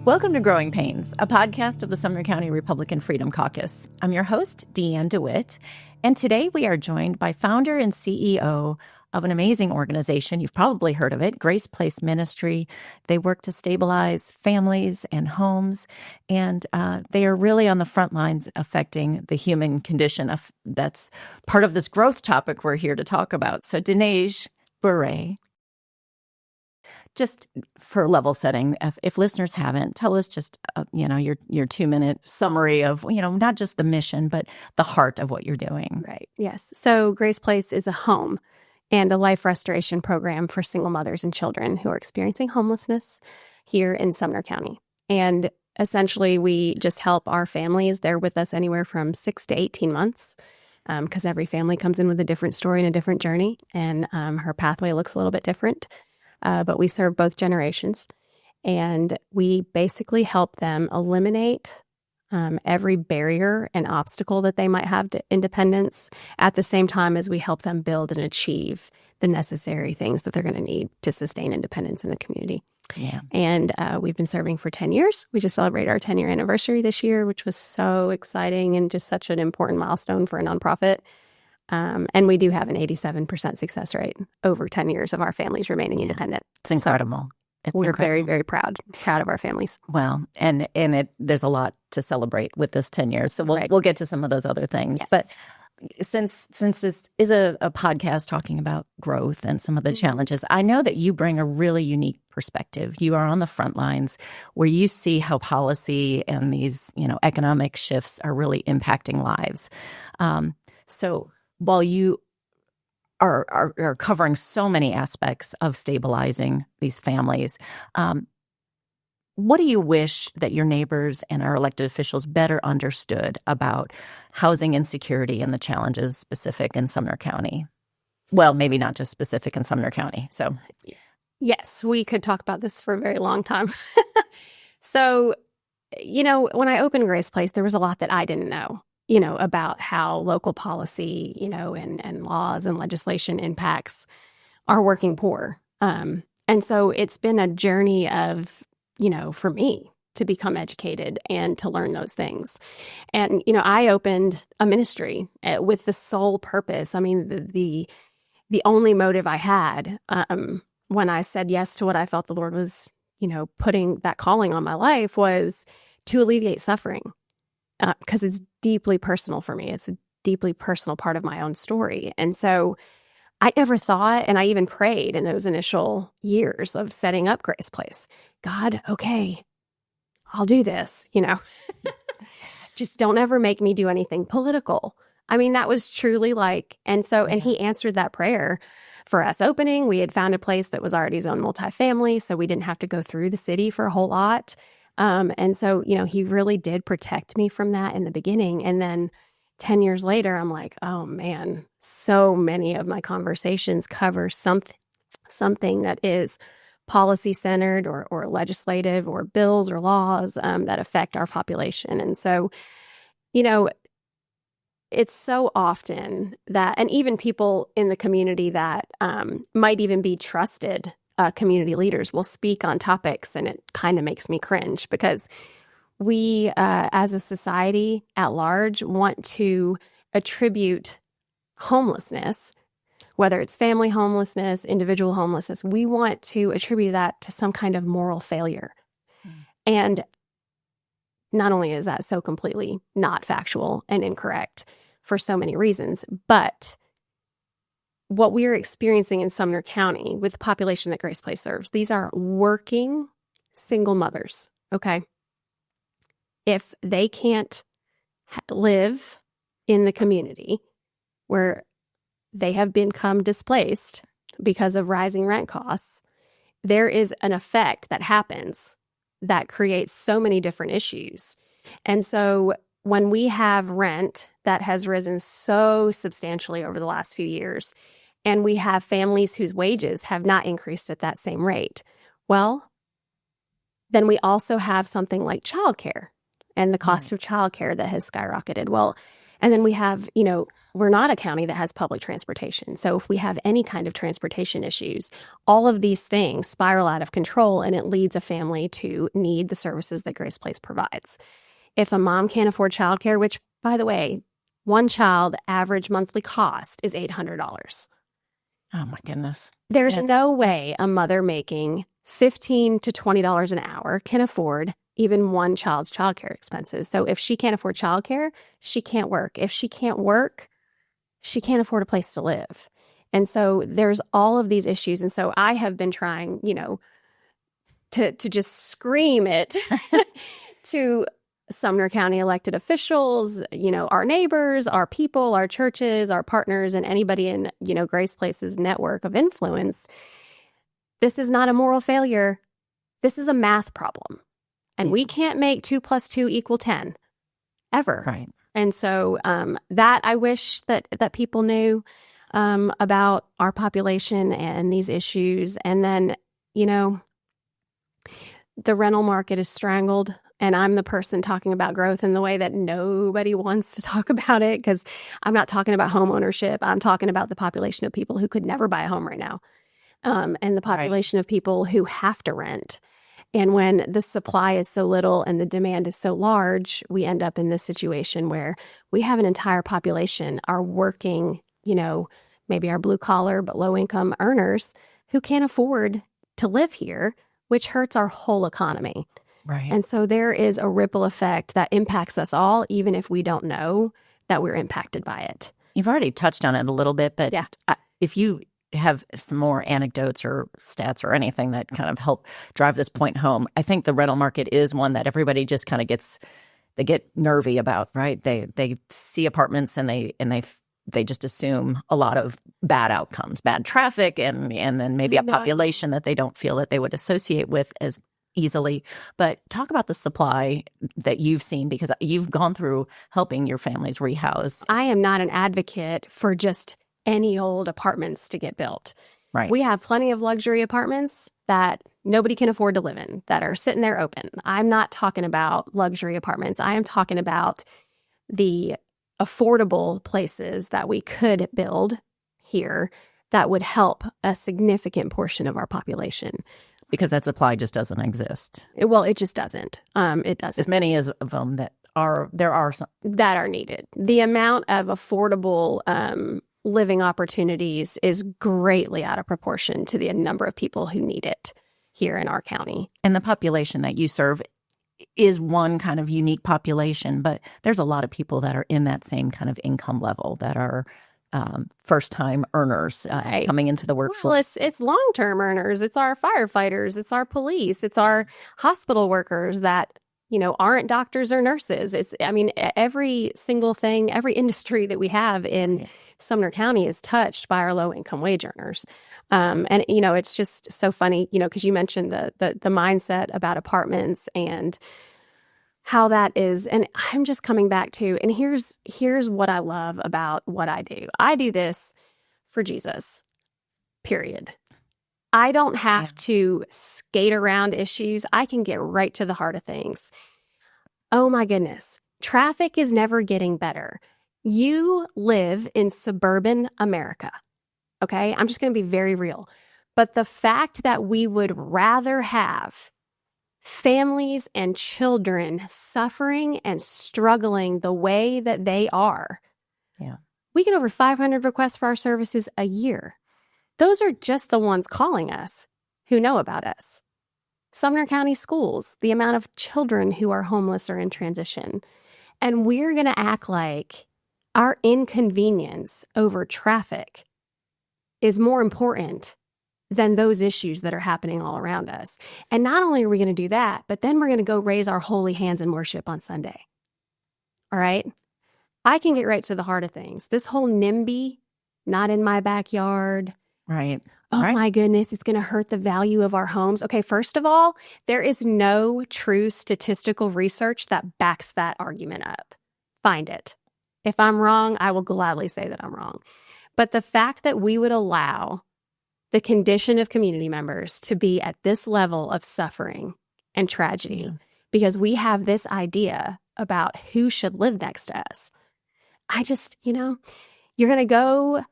Welcome to Growing Pains, a podcast of the Sumner County Republican Freedom Caucus. I'm your host, Deanne DeWitt, and today we are joined by founder and CEO of an amazing organization. You've probably heard of it, Grace Place Ministry. They work to stabilize families and homes, and they are really on the front lines affecting the human condition. That's part of this growth topic we're here to talk about. So Desneige Bourret, just for level setting, if listeners haven't, tell us just, your 2-minute summary of, not just the mission, but the heart of what you're doing. Right. Yes. So Grace Place is a home and a life restoration program for single mothers and children who are experiencing homelessness here in Sumner County. And essentially, we just help our families. They're with us anywhere from 6 to 18 months because every family comes in with a different story and a different journey, and her pathway looks a little bit different. But we serve both generations, and we basically help them eliminate every barrier and obstacle that they might have to independence at the same time as we help them build and achieve the necessary things that they're going to need to sustain independence in the community. Yeah. And we've been serving for 10 years. We just celebrated our 10-year anniversary this year, which was so exciting and just such an important milestone for a nonprofit. And we do have an 87% success rate over 10 years of our families remaining independent. It's incredible. We're very, very proud of our families. Well, and there's a lot to celebrate with this 10 years. So we'll get to some of those other things. Yes. But since this is a podcast talking about growth and some of the challenges, I know that you bring a really unique perspective. You are on the front lines where you see how policy and these, economic shifts are really impacting lives. So while you are covering so many aspects of stabilizing these families, what do you wish that your neighbors and our elected officials better understood about housing insecurity and the challenges specific in Sumner County? Well, maybe not just specific in Sumner County. So, yes, we could talk about this for a very long time. So, when I opened Grace Place, there was a lot that I didn't know. About how local policy, and laws and legislation impacts our working poor. And so it's been a journey of, for me to become educated and to learn those things. And, I opened a ministry with the sole purpose. I mean, the only motive I had when I said yes to what I felt the Lord was, putting that calling on my life was to alleviate suffering. Because it's deeply personal for me. It's a deeply personal part of my own story. And so I never thought, and I even prayed in those initial years of setting up Grace Place, God, okay, I'll do this, Just don't ever make me do anything political. I mean, that was truly and he answered that prayer for us opening. We had found a place that was already zoned multifamily, so we didn't have to go through the city for a whole lot. And so, he really did protect me from that in the beginning. And then 10 years later, I'm like, oh man, so many of my conversations cover something that is policy centered or legislative or bills or laws that affect our population. And so, it's so often that, and even people in the community that might even be trusted community leaders will speak on topics, and it kind of makes me cringe because we, as a society at large, want to attribute homelessness, whether it's family homelessness, individual homelessness, we want to attribute that to some kind of moral failure. And not only is that so completely not factual and incorrect for so many reasons, but what we're experiencing in Sumner County with the population that Grace Place serves, these are working single mothers, okay? If they can't live in the community where they have become displaced because of rising rent costs, there is an effect that happens that creates so many different issues. And so when we have rent that has risen so substantially over the last few years, and we have families whose wages have not increased at that same rate, well, then we also have something like childcare and the cost of childcare that has skyrocketed. Well, and then we have, we're not a county that has public transportation. So if we have any kind of transportation issues, all of these things spiral out of control, and it leads a family to need the services that Grace Place provides. If a mom can't afford childcare, which, by the way, one child average monthly cost is $800. Oh, my goodness. There's no way a mother making $15 to $20 an hour can afford even one child's childcare expenses. So if she can't afford childcare, she can't work. If she can't work, she can't afford a place to live. And so there's all of these issues. And so I have been trying, to just scream it to Sumner County elected officials, our neighbors, our people, our churches, our partners, and anybody in, Grace Place's network of influence. This is not a moral failure. This is a math problem. And we can't make 2 + 2 = 10, ever. Right. And so that I wish that people knew about our population and these issues. And then, the rental market is strangled. And I'm the person talking about growth in the way that nobody wants to talk about it, because I'm not talking about home ownership. I'm talking about the population of people who could never buy a home right now, and the population of people who have to rent. And when the supply is so little and the demand is so large, we end up in this situation where we have an entire population, our working, maybe our blue collar but low income earners who can't afford to live here, which hurts our whole economy. Right. And so there is a ripple effect that impacts us all, even if we don't know that we're impacted by it. You've already touched on it a little bit, but yeah. If you have some more anecdotes or stats or anything that kind of help drive this point home, I think the rental market is one that everybody just kind of they get nervy about, right? They see apartments and they just assume a lot of bad outcomes, bad traffic, and then maybe a population that they don't feel that they would associate with as easily. But talk about the supply that you've seen, because you've gone through helping your families rehouse. I am not an advocate for just any old apartments to get built. Right. We have plenty of luxury apartments that nobody can afford to live in that are sitting there open. I'm not talking about luxury apartments. I am talking about the affordable places that we could build here that would help a significant portion of our population. Because that supply just doesn't exist. It just doesn't. It doesn't. As many of them there are some that are needed. The amount of affordable living opportunities is greatly out of proportion to the number of people who need it here in our county. And the population that you serve is one kind of unique population, but there's a lot of people that are in that same kind of income level that are first-time earners coming into the workforce. Well, it's long-term earners. It's our firefighters. It's our police. It's our hospital workers that, aren't doctors or nurses. Every single thing, every industry that we have in Sumner County is touched by our low-income wage earners. It's just so funny, because you mentioned the mindset about apartments and how that is. And I'm just coming back to, and here's what I love about what I do. I do this for Jesus, period. I don't have to skate around issues. I can get right to the heart of things. Oh my goodness. Traffic is never getting better. You live in suburban America. Okay? I'm just going to be very real. But the fact that we would rather have families and children suffering and struggling the way that they are. Yeah. We get over 500 requests for our services a year. Those are just the ones calling us who know about us. Sumner County schools, the amount of children who are homeless or in transition. And we're going to act like our inconvenience over traffic is more important than those issues that are happening all around us. And not only are we going to do that, but then we're going to go raise our holy hands in worship on Sunday. All right? I can get right to the heart of things. This whole NIMBY, not in my backyard. Right. Oh right. my goodness, it's going to hurt the value of our homes. Okay, first of all, there is no true statistical research that backs that argument up. Find it. If I'm wrong, I will gladly say that I'm wrong. But the fact that we would allow the condition of community members to be at this level of suffering and tragedy because we have this idea about who should live next to us. I just, You're going to go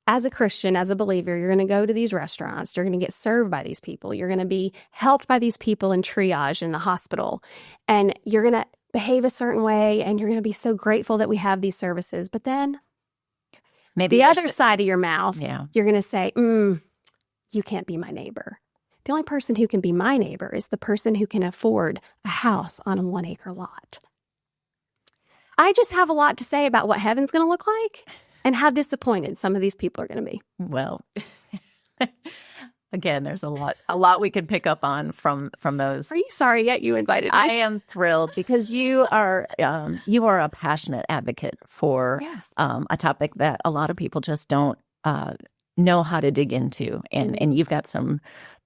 as a Christian, as a believer, you're going to go to these restaurants. You're going to get served by these people. You're going to be helped by these people in triage in the hospital. And you're going to behave a certain way. And you're going to be so grateful that we have these services. But then maybe the other side of your mouth, you're going to say, you can't be my neighbor. The only person who can be my neighbor is the person who can afford a house on a 1-acre lot. I just have a lot to say about what heaven's going to look like. And how disappointed some of these people are going to be. Well, again, there's a lot we can pick up on from those. Are you sorry yet you invited me? I am thrilled because you are a passionate advocate for a topic that a lot of people just don't know how to dig into, and you've got some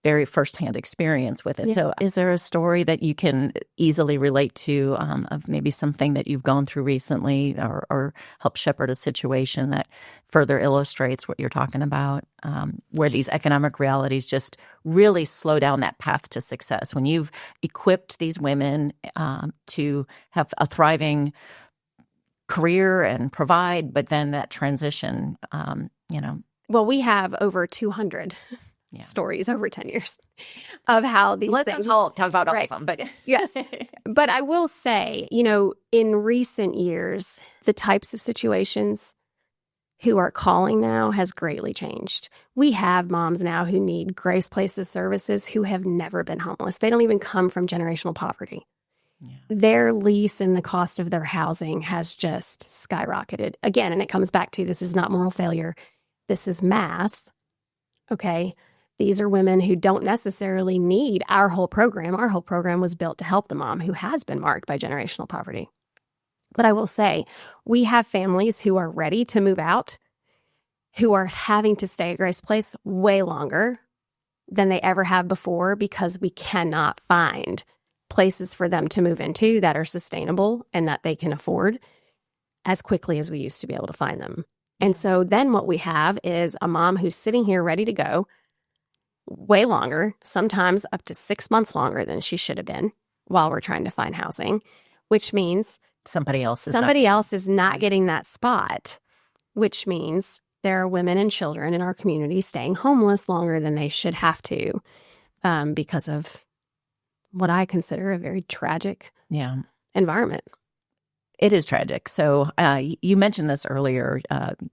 very firsthand experience with it. So is there a story that you can easily relate to of maybe something that you've gone through recently or help shepherd a situation that further illustrates what you're talking about, where these economic realities just really slow down that path to success? When you've equipped these women to have a thriving career and provide, but then that transition, Well, we have over 200 stories over 10 years of how these things. Let's talk about all of them. But yes. But I will say, in recent years, the types of situations who are calling now has greatly changed. We have moms now who need Grace Places services who have never been homeless. They don't even come from generational poverty. Yeah. Their lease and the cost of their housing has just skyrocketed. Again, and it comes back to this is not moral failure. This is math. Okay. These are women who don't necessarily need our whole program. Our whole program was built to help the mom who has been marked by generational poverty. But I will say, we have families who are ready to move out, who are having to stay at Grace Place way longer than they ever have before because we cannot find places for them to move into that are sustainable and that they can afford as quickly as we used to be able to find them. And so then what we have is a mom who's sitting here ready to go way longer, sometimes up to 6 months longer than she should have been while we're trying to find housing, which means somebody else is not getting that spot, which means there are women and children in our community staying homeless longer than they should have to because of what I consider a very tragic environment. It is tragic. So you mentioned this earlier,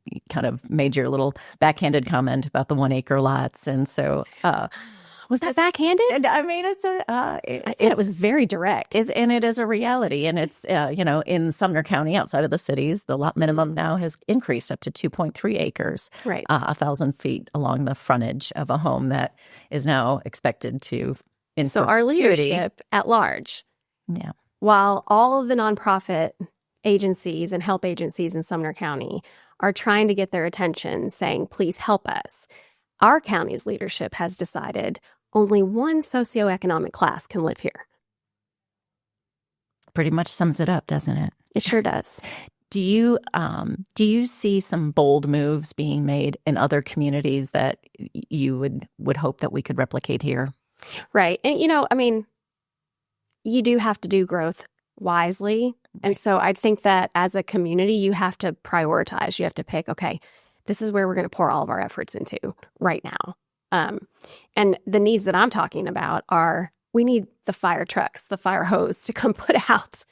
you kind of made your little backhanded comment about the 1-acre lots. And so was that backhanded? I mean, it was very direct. And it is a reality. And it's, in Sumner County, outside of the cities, the lot minimum now has increased up to 2.3 acres, right? 1,000 feet along the frontage of a home that is now expected to. So our leadership at large, while all of the nonprofit agencies and help agencies in Sumner County are trying to get their attention, saying, please help us, our county's leadership has decided only one socioeconomic class can live here. Pretty much sums it up, doesn't it? It sure does. Do you see some bold moves being made in other communities that you would hope that we could replicate here? Right. And, you do have to do growth wisely. And so I think that as a community, you have to prioritize. You have to pick, okay, this is where we're going to pour all of our efforts into right now. And the needs that I'm talking about are, we need the fire trucks, the fire hose to come put out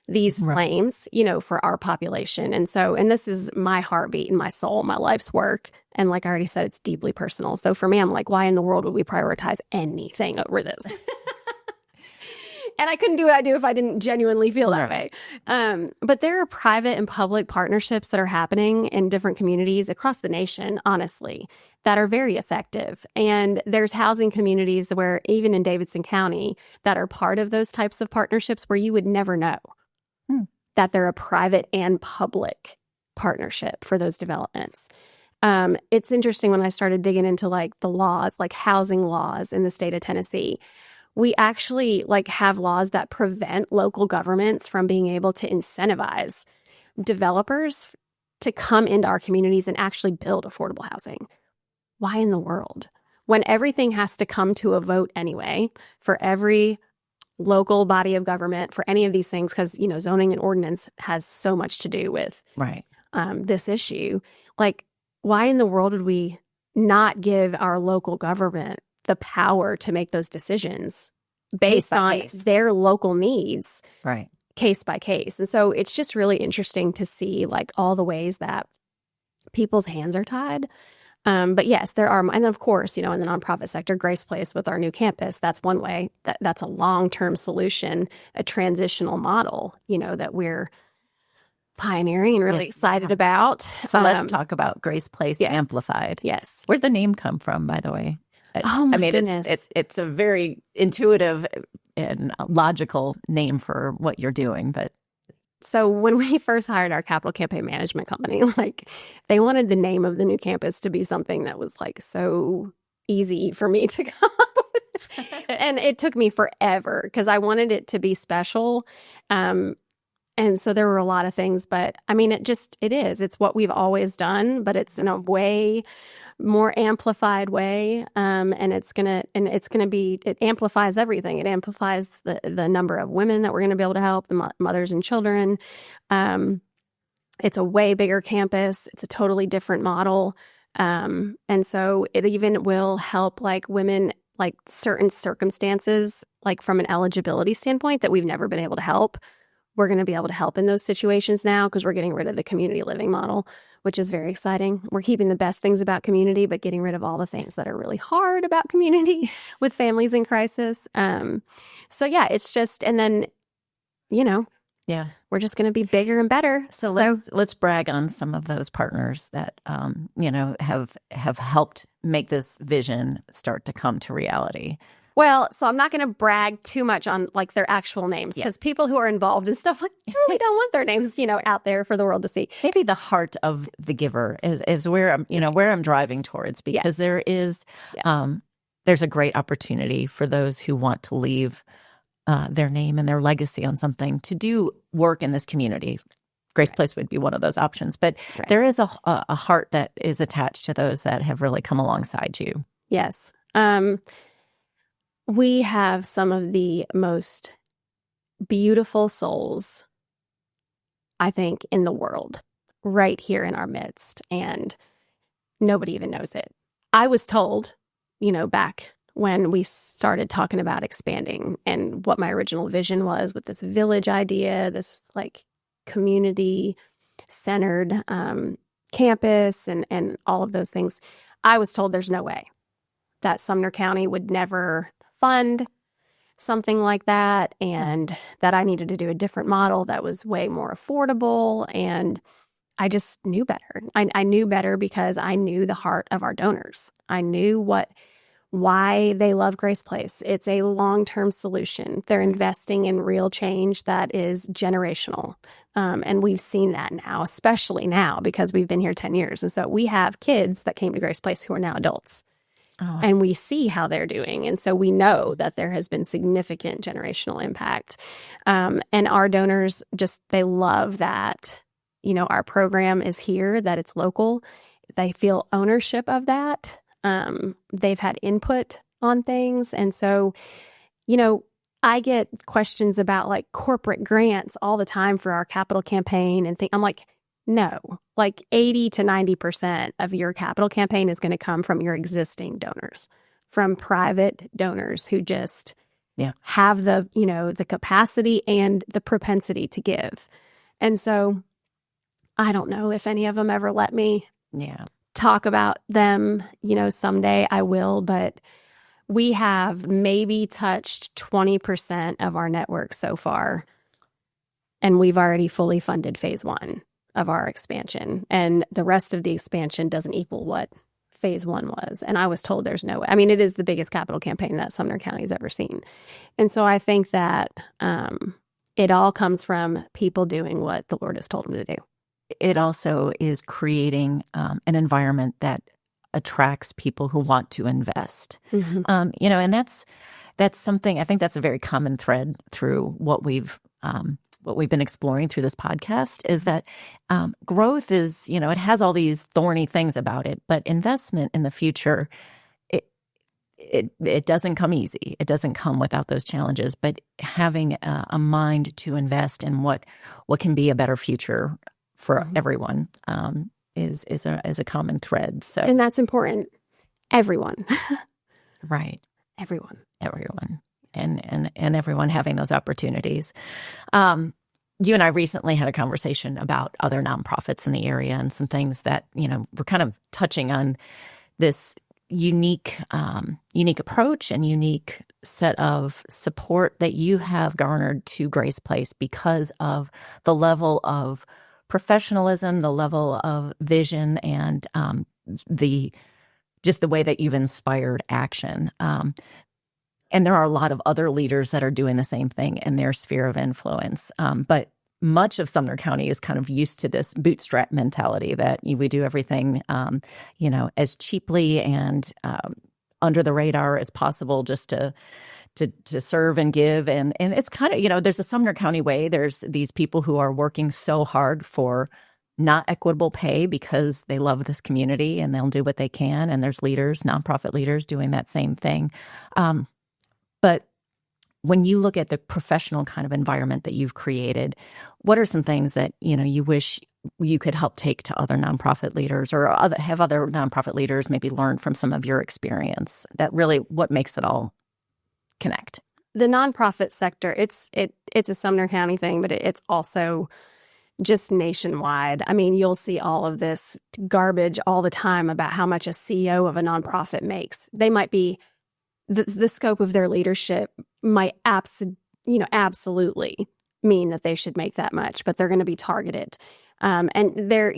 these flames, for our population. And this is my heartbeat and my soul, my life's work. And like I already said, it's deeply personal. So for me, I'm like, why in the world would we prioritize anything over this? And I couldn't do what I do if I didn't genuinely feel that way. But there are private and public partnerships that are happening in different communities across the nation, honestly, that are very effective. And there's housing communities where, even in Davidson County, that are part of those types of partnerships where you would never know that they're a private and public partnership for those developments. It's interesting when I started digging into the laws, housing laws in the state of Tennessee. We actually have laws that prevent local governments from being able to incentivize developers to come into our communities and actually build affordable housing. Why in the world? When everything has to come to a vote anyway for every local body of government for any of these things, because, zoning and ordinance has so much to do with this issue. Like, why in the world would we not give our local government the power to make those decisions based on their local needs, right, case by case? And so it's just really interesting to see like all the ways that people's hands are tied. But yes, there are, and of course, in the nonprofit sector, Grace Place with our new campus, that's one way. That's a long-term solution, a transitional model, that we're pioneering and really excited about. So let's talk about Grace Place Amplified. Yes. Where'd the name come from, by the way? Oh my goodness. It's a very intuitive and logical name for what you're doing, but. So when we first hired our capital campaign management company, like they wanted the name of the new campus to be something that was like so easy for me to come up with. And it took me forever because I wanted it to be special. And so there were a lot of things, but I mean, it's what we've always done, but it's in a way more amplified way. And it amplifies everything. It amplifies the number of women that we're going to be able to help, the mothers and children. It's a way bigger campus. It's a totally different model. And so it even will help like women, like certain circumstances, like from an eligibility standpoint that we've never been able to help. We're going to be able to help in those situations now because we're getting rid of the community living model, which is very exciting. We're keeping the best things about community, but getting rid of all the things that are really hard about community with families in crisis. So yeah, it's just, and then, we're just going to be bigger and better. So let's brag on some of those partners that, have helped make this vision start to come to reality. Well, so I'm not going to brag too much on like their actual names because people who are involved in stuff like really don't want their names, out there for the world to see. Maybe the heart of the giver is where I'm driving towards, because there is there's a great opportunity for those who want to leave their name and their legacy on something to do work in this community. Grace Place would be one of those options, but there is a heart that is attached to those that have really come alongside you. Yes. We have some of the most beautiful souls, I think, in the world right here in our midst, and nobody even knows it. I was told, back when we started talking about expanding and what my original vision was with this village idea, this like community-centered campus and all of those things, I was told there's no way that Sumner County would never fund something like that, and that I needed to do a different model that was way more affordable. And I just knew better. I knew better because I knew the heart of our donors. I knew why they love Grace Place. It's a long-term solution. They're investing in real change that is generational. And we've seen that now, especially now because we've been here 10 years. And so we have kids that came to Grace Place who are now adults. And we see how they're doing. And so we know that there has been significant generational impact. And our donors they love that, our program is here, that it's local. They feel ownership of that. They've had input on things. And so, I get questions about like corporate grants all the time for our capital campaign and I'm like, no, like 80 to 90% of your capital campaign is going to come from your existing donors, from private donors who just have the capacity and the propensity to give. And so I don't know if any of them ever let me talk about them, someday I will, but we have maybe touched 20% of our network so far. And we've already fully funded phase 1 of our expansion. And the rest of the expansion doesn't equal what phase 1 was. And I was told there's no way. I mean, it is the biggest capital campaign that Sumner County has ever seen. And so I think that it all comes from people doing what the Lord has told them to do. It also is creating an environment that attracts people who want to invest. Mm-hmm. And that's something, I think that's a very common thread through what we've been exploring through this podcast, is that growth is, it has all these thorny things about it, but investment in the future, it doesn't come easy. It doesn't come without those challenges, but having a mind to invest in what can be a better future for everyone is a common thread. So, and that's important. Everyone, right, everyone, and everyone having those opportunities. You and I recently had a conversation about other nonprofits in the area and some things that, we're kind of touching on this unique approach and unique set of support that you have garnered to Grace Place because of the level of professionalism, the level of vision, and the way that you've inspired action. And there are a lot of other leaders that are doing the same thing in their sphere of influence. But much of Sumner County is kind of used to this bootstrap mentality that we do everything, as cheaply and under the radar as possible, just to serve and give. And it's kind of, there's a Sumner County way. There's these people who are working so hard for not equitable pay because they love this community and they'll do what they can. And there's leaders, nonprofit leaders doing that same thing. But when you look at the professional kind of environment that you've created, what are some things that, you wish you could help take to other nonprofit leaders or have other nonprofit leaders maybe learn from some of your experience that really what makes it all connect? The nonprofit sector, it's a Sumner County thing, but it's also just nationwide. I mean, you'll see all of this garbage all the time about how much a CEO of a nonprofit makes. They might be the scope of their leadership might absolutely mean that they should make that much, but they're going to be targeted. And they're,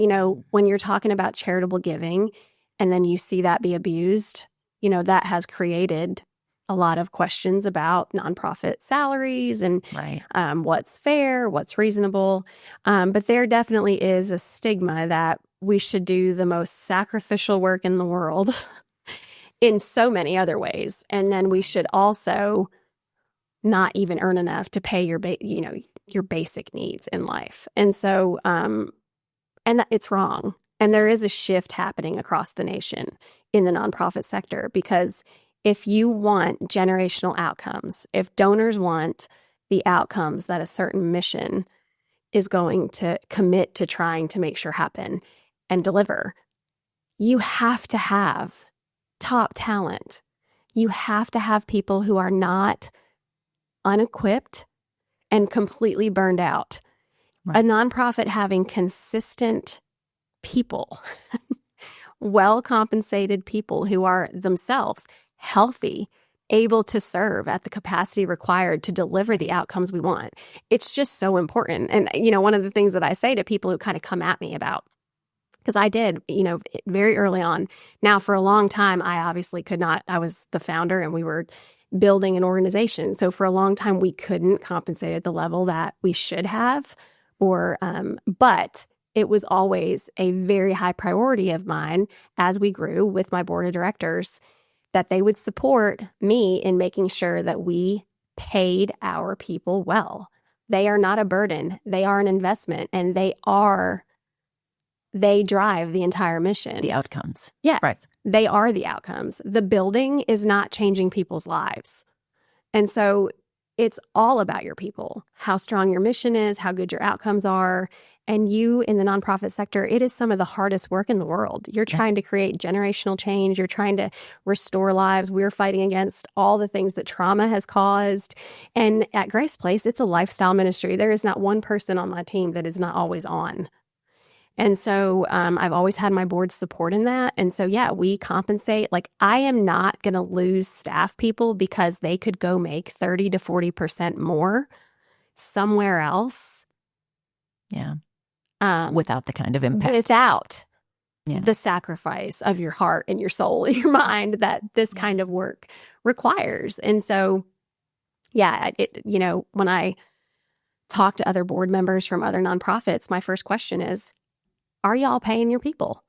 when you're talking about charitable giving and then you see that be abused, that has created a lot of questions about nonprofit salaries and right. What's fair, what's reasonable. But there definitely is a stigma that we should do the most sacrificial work in the world in so many other ways. And then we should also not even earn enough to pay your basic needs in life. And so, it's wrong. And there is a shift happening across the nation in the nonprofit sector, because if you want generational outcomes, if donors want the outcomes that a certain mission is going to commit to trying to make sure happen and deliver, you have to have top talent. You have to have people who are not unequipped and completely burned out. Right. A nonprofit having consistent people, well-compensated people who are themselves healthy, able to serve at the capacity required to deliver the outcomes we want. It's just so important. And, one of the things that I say to people who kind of come at me about, because I did, very early on. Now, for a long time, I obviously could not. I was the founder and we were building an organization. So for a long time, we couldn't compensate at the level that we should have. But it was always a very high priority of mine as we grew with my board of directors that they would support me in making sure that we paid our people well. They are not a burden. They are an investment, and they drive the entire mission. The outcomes. Yes, right. They are the outcomes. The building is not changing people's lives. And so it's all about your people, how strong your mission is, how good your outcomes are. And you in the nonprofit sector, it is some of the hardest work in the world. You're trying to create generational change. You're trying to restore lives. We're fighting against all the things that trauma has caused. And at Grace Place, it's a lifestyle ministry. There is not one person on my team that is not always on. And so I've always had my board's support in that. And so, we compensate. Like, I am not going to lose staff people because they could go make 30 to 40% more somewhere else. Yeah. Without the kind of impact. Without the sacrifice of your heart and your soul and your mind that this kind of work requires. And so, when I talk to other board members from other nonprofits, my first question is, are y'all paying your people?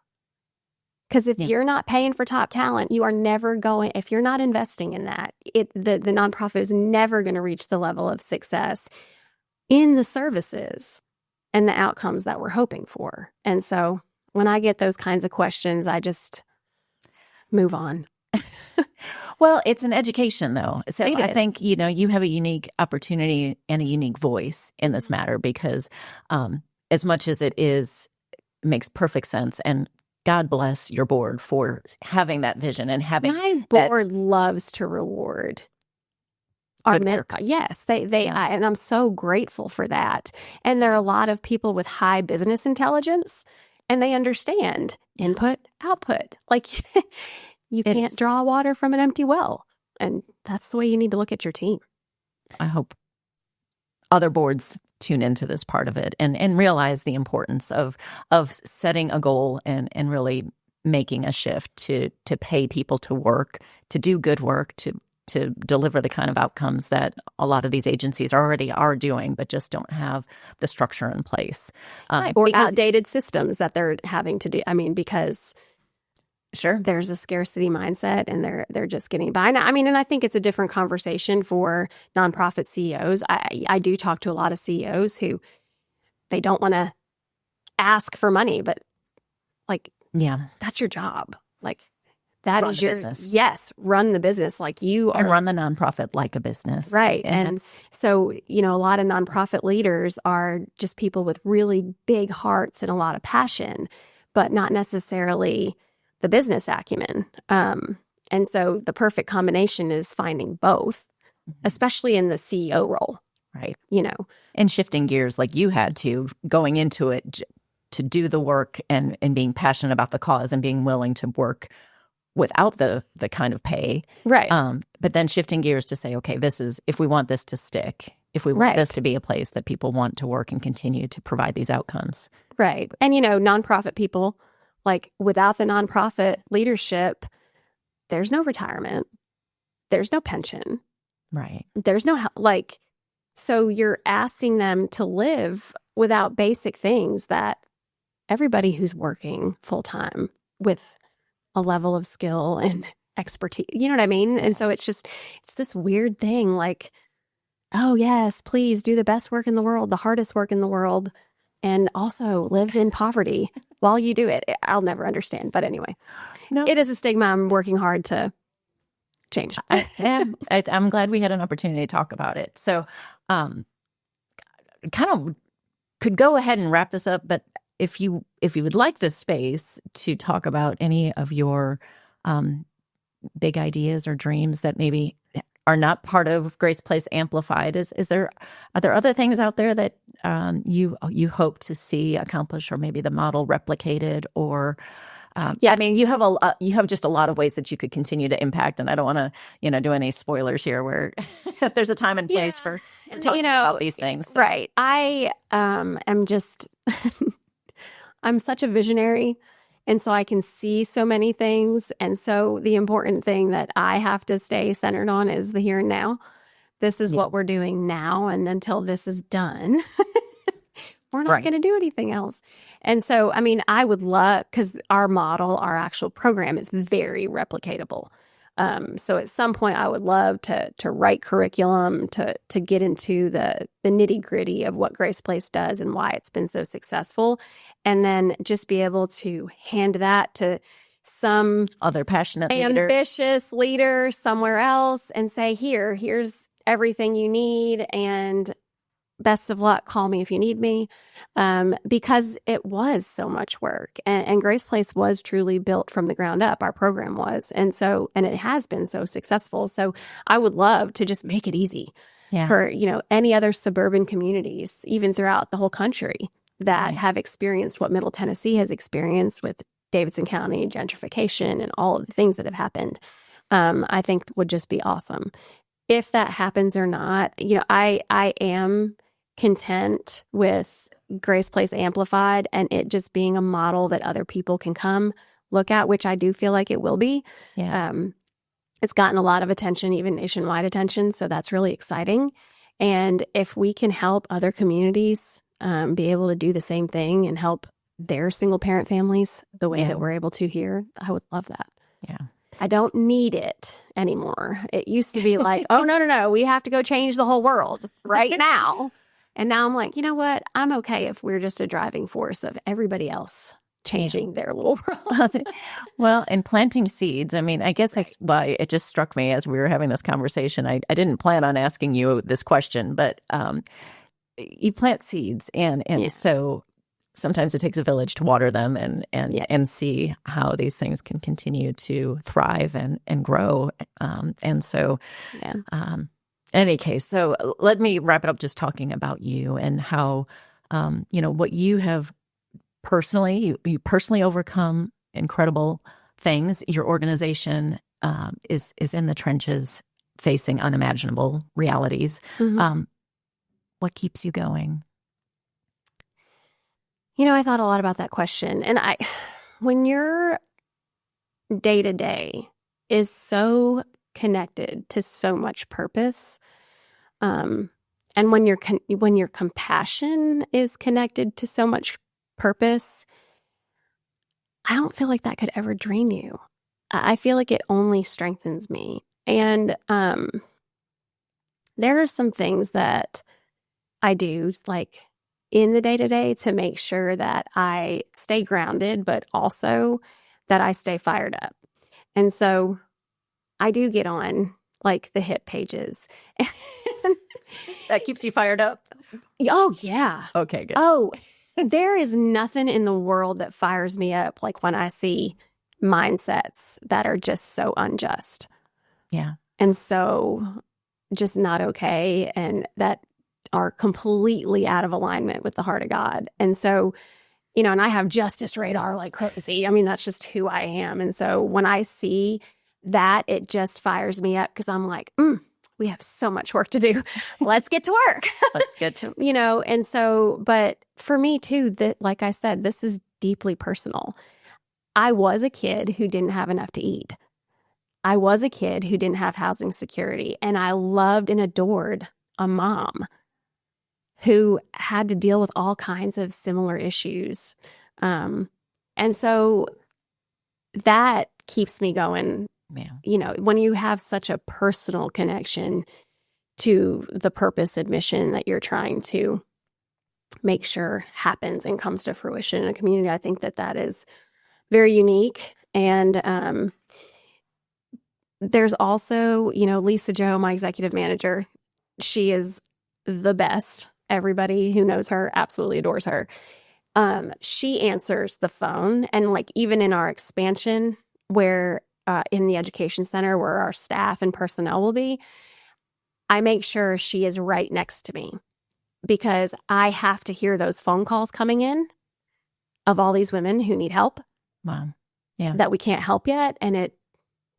Because if you're not paying for top talent, you are never going, if you're not investing in that, the nonprofit is never going to reach the level of success in the services and the outcomes that we're hoping for. And so when I get those kinds of questions, I just move on. Well, it's an education, though. So I think, you have a unique opportunity and a unique voice in this matter because as much as it makes perfect sense. And God bless your board for having that vision and having my board loves to reward our work. Yes, and I'm so grateful for that. And there are a lot of people with high business intelligence, and they understand input, output. Like you can't draw water from an empty well. And that's the way you need to look at your team. I hope other boards tune into this part of it and realize the importance of setting a goal and really making a shift to pay people to work, to do good work, to deliver the kind of outcomes that a lot of these agencies already are doing, but just don't have the structure in place. Right. Or outdated systems that they're having to do. I mean, because sure, there's a scarcity mindset and they're just getting by. And I think it's a different conversation for nonprofit CEOs. I do talk to a lot of CEOs who they don't want to ask for money, but like, yeah, that's your job. Like that is your business. Yes, run the business like you are. And run the nonprofit like a business. Right. And so, a lot of nonprofit leaders are just people with really big hearts and a lot of passion, but not necessarily the business acumen. And so the perfect combination is finding both, especially in the CEO role. Right. And shifting gears like you had to, going into it to do the work and being passionate about the cause and being willing to work without the kind of pay. Right. But then shifting gears to say, okay, this is, if we want this to stick, if we want this to be a place that people want to work and continue to provide these outcomes. Right. And, nonprofit people, like without the nonprofit leadership, there's no retirement. There's no pension. Right. There's no, so you're asking them to live without basic things that everybody who's working full time with a level of skill and expertise, you know what I mean? And so it's this weird thing like, oh yes, please do the best work in the world, the hardest work in the world, and also live in poverty while you do it. I'll never understand. But anyway, It is a stigma I'm working hard to change. I'm glad we had an opportunity to talk about it. So kind of could go ahead and wrap this up, but if you would like this space to talk about any of your big ideas or dreams that maybe are not part of Grace Place Amplified, are there other things out there that you hope to see accomplished, or maybe the model replicated, or I mean, you have just a lot of ways that you could continue to impact, and I don't want to do any spoilers here where there's a time and place for talking about these things. Right. I am just I'm such a visionary, and so I can see so many things. And so the important thing that I have to stay centered on is the here and now. This is what we're doing now. And until this is done, we're not going to do anything else. And so, I would love, because our actual program is very replicatable. So at some point I would love to write curriculum, to get into the nitty gritty of what Grace Place does and why it's been so successful. And then just be able to hand that to some other passionate ambitious leader somewhere else and say, here's everything you need, and best of luck. Call me if you need me. Because it was so much work, and Grace Place was truly built from the ground up. Our program was. And it has been so successful. So I would love to just make it easy for, any other suburban communities, even throughout the whole country, that have experienced what Middle Tennessee has experienced with Davidson County gentrification and all of the things that have happened. I think would just be awesome. If that happens or not, I am content with Grace Place Amplified and it just being a model that other people can come look at, which I do feel like it will be. Yeah. It's gotten a lot of attention, even nationwide attention. So that's really exciting. And if we can help other communities be able to do the same thing and help their single parent families the way that we're able to here, I would love that. Yeah. I don't need it anymore. It used to be like, oh, no, we have to go change the whole world right now. And now I'm like, you know what? I'm okay if we're just a driving force of everybody else changing their little world. Well, and planting seeds. I guess that's why it just struck me as we were having this conversation. I didn't plan on asking you this question, but you plant seeds. And so sometimes it takes a village to water them and see how these things can continue to thrive and grow. And so, in any case, so let me wrap it up just talking about you and how, what you have personally, you personally overcome incredible things. Your organization is in the trenches facing unimaginable realities. What keeps you going? I thought a lot about that question. And when your day-to-day is so connected to so much purpose, and when your compassion is connected to so much purpose, I don't feel like that could ever drain you. I feel like it only strengthens me. And there are some things that I do, like in the day-to-day, to make sure that I stay grounded, but also that I stay fired up. And so I do get on like the hit pages. That keeps you fired up? Oh, yeah. Okay, good. Oh, there is nothing in the world that fires me up like when I see mindsets that are just so unjust. Yeah. And so just not okay, and that are completely out of alignment with the heart of God. And so, and I have justice radar like crazy. I mean, that's just who I am. And so when I see that, it just fires me up because I'm like, we have so much work to do. Let's get to work. Let's get to, and so, but for me too, that, like I said, this is deeply personal. I was a kid who didn't have enough to eat. I was a kid who didn't have housing security, and I loved and adored a mom who had to deal with all kinds of similar issues. And so that keeps me going. Yeah. When you have such a personal connection to the purpose and mission that you're trying to make sure happens and comes to fruition in a community, I think that is very unique. And there's also, Lisa Jo, my executive manager. She is the best. Everybody who knows her absolutely adores her. She answers the phone. And like even in our expansion where in the education center where our staff and personnel will be, I make sure she is right next to me because I have to hear those phone calls coming in of all these women who need help. Wow. Yeah. That we can't help yet. And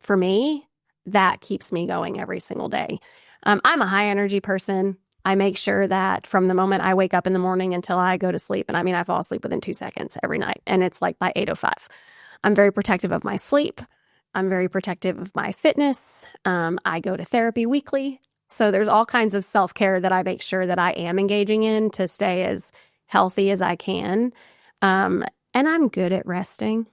for me, that keeps me going every single day. I'm a high energy person. I make sure that from the moment I wake up in the morning until I go to sleep, and I mean, I fall asleep within 2 seconds every night, and it's like by 8:05. I'm very protective of my sleep. I'm very protective of my fitness. I go to therapy weekly. So there's all kinds of self-care that I make sure that I am engaging in to stay as healthy as I can. And I'm good at resting.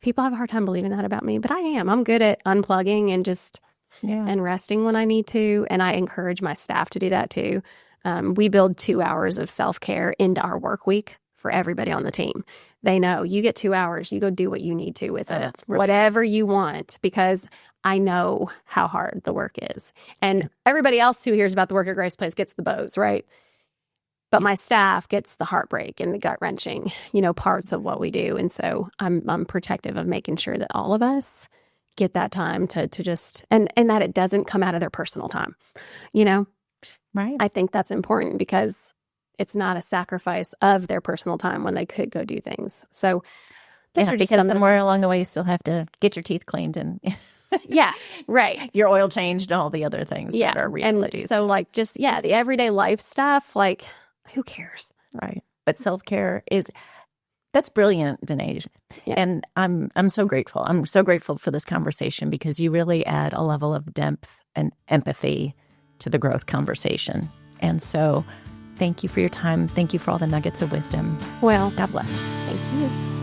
People have a hard time believing that about me, but I am. I'm good at unplugging and just and resting when I need to. And I encourage my staff to do that too. We build 2 hours of self-care into our work week for everybody on the team. They know you get 2 hours, you go do what you need to with it, whatever you want, because I know how hard the work is. And everybody else who hears about the work at Grace Place gets the bows, right? But my staff gets the heartbreak and the gut-wrenching, parts of what we do. And so I'm protective of making sure that all of us get that time to just, and that it doesn't come out of their personal time, Right. I think that's important because it's not a sacrifice of their personal time when they could go do things. So those are just because somewhere along the way you still have to get your teeth cleaned and yeah, right. Your oil changed and all the other things that are realities. And so like just, the everyday life stuff, like who cares? Right. But self-care that's brilliant, Desneige. Yeah. And I'm so grateful. I'm so grateful for this conversation because you really add a level of depth and empathy to the growth conversation. And so thank you for your time. Thank you for all the nuggets of wisdom. Well, God bless. Thank you.